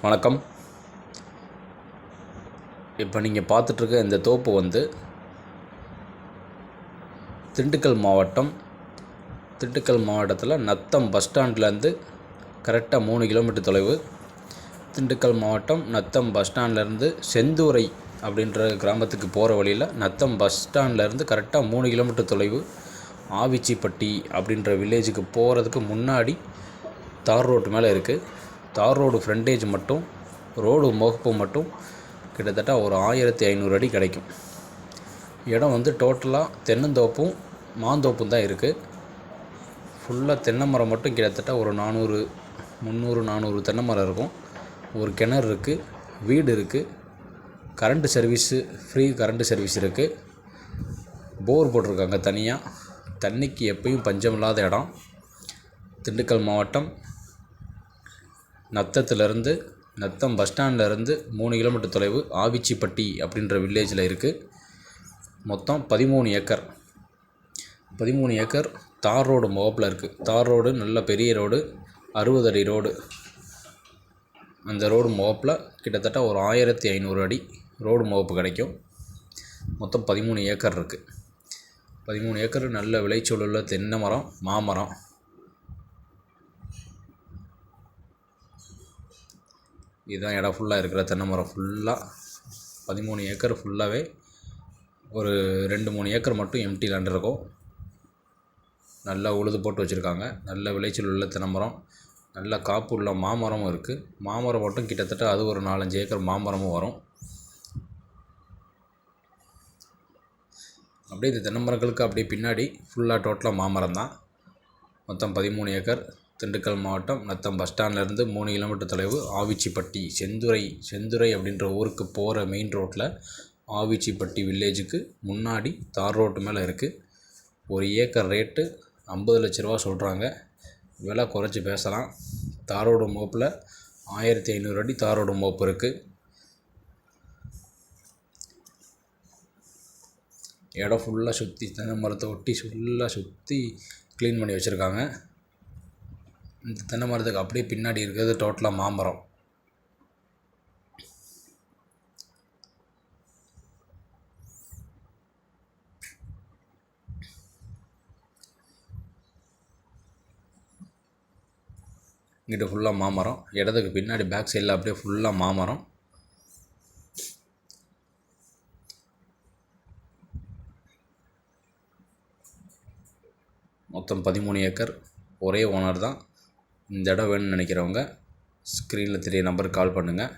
வணக்கம். இப்போ நீங்கள் பார்த்துட்ருக்க இந்த தோப்பு வந்து திண்டுக்கல் மாவட்டத்தில் நத்தம் பஸ் ஸ்டாண்ட்லேருந்து கரெக்டாக 3 கிலோமீட்டர் தொலைவு. திண்டுக்கல் மாவட்டம் நத்தம் பஸ் ஸ்டாண்ட்லேருந்து செந்துறை அப்படின்ற கிராமத்துக்கு போகிற வழியில் நத்தம் பஸ் ஸ்டாண்ட்லேருந்து கரெக்டாக 3 கிலோமீட்டர் தொலைவு ஆவிச்சிப்பட்டி அப்படின்ற வில்லேஜுக்கு போகிறதுக்கு முன்னாடி தார் ரோட்டு மேலே இருக்குது. தார் ரோடு ஃப்ரண்டேஜ் மட்டும் ரோடு முகப்பு மட்டும் கிட்டத்தட்ட ஒரு 1500 அடி கிடைக்கும். இடம் வந்து டோட்டலாக தென்னந்தோப்பும் மாந்தோப்பும் தான் இருக்குது. ஃபுல்லாக தென்னை மரம் மட்டும் கிட்டத்தட்ட ஒரு 400 தென்னை மரம் இருக்கும். ஒரு கிணறு இருக்குது, வீடு இருக்குது, current service, free current service இருக்குது. போர் போட்டிருக்காங்க தனியாக. தண்ணிக்கு எப்பயும் பஞ்சம் இல்லாத இடம். திண்டுக்கல் மாவட்டம் நத்தம் பஸ் ஸ்டாண்ட்லேருந்து 3 கிலோமீட்டர் தொலைவு ஆவிச்சிப்பட்டி அப்படின்ற வில்லேஜில் இருக்குது. மொத்தம் 13 ஏக்கர் தார் ரோடு முகப்பில் இருக்குது. தார் ரோடு நல்ல பெரிய ரோடு, 60 அடி ரோடு. அந்த ரோடு முகப்பில் கிட்டத்தட்ட ஒரு 1500 அடி ரோடு முகப்பு கிடைக்கும். மொத்தம் 13 ஏக்கர் இருக்குது. 13 ஏக்கர் நல்ல விளைச்சல் உள்ள தென்னை மரம், மாமரம். இதுதான் இடம் ஃபுல்லாக இருக்கிற தென்னை மரம். ஃபுல்லாக 13 ஏக்கர் ஃபுல்லாகவே ஒரு 2-3 ஏக்கர் மட்டும் எம்டி லேண்ட் இருக்கும். நல்லா உழுது போட்டு வச்சுருக்காங்க. நல்ல விளைச்சல் உள்ள தென்னை மரம், நல்ல காப்பு உள்ள மாமரமும் இருக்குது. மாமரம் மட்டும் கிட்டத்தட்ட அது ஒரு 4-5 ஏக்கர் மாமரமும் வரும். அப்படியே இந்த தென்னை மரங்களுக்கு அப்படியே பின்னாடி ஃபுல்லாக டோட்டலாக மாமரம் தான். மொத்தம் 13 ஏக்கர். திண்டுக்கல் மாவட்டம் நத்தம் பஸ் ஸ்டாண்ட்லேருந்து 3 கிலோமீட்டர் தொலைவு ஆவிச்சிப்பட்டி செந்துறை அப்படின்ற ஊருக்கு போகிற மெயின் ரோட்டில் ஆவிச்சிப்பட்டி வில்லேஜுக்கு முன்னாடி தார் ரோட்டு மேலே இருக்குது. ஒரு ஏக்கர் ரேட்டு 50 லட்ச ரூபா சொல்கிறாங்க. விலை குறைச்சி பேசலாம். தாரோடு மோப்பில் 1500 அடி தாரோடு மோப்பு இருக்குது. இடம் ஃபுல்லாக சுற்றி தென்னை மரத்தை ஒட்டி ஃபுல்லாக சுற்றி க்ளீன் பண்ணி வச்சுருக்காங்க. இந்த தென்னை மரத்துக்கு அப்படியே பின்னாடி இருக்கிறது டோட்டலாக மாமரம். இங்கிட்ட ஃபுல்லாக மாமரம். இடத்துக்கு பின்னாடி பேக் சைடில் அப்படியே ஃபுல்லாக மாமரம். மொத்தம் 13 ஏக்கர். ஒரே ஓனர் தான். இந்த இடம் வேணும்னு நினைக்கிறவங்க ஸ்க்ரீனில் தெரிய நம்பருக்கு கால் பண்ணுங்கள்.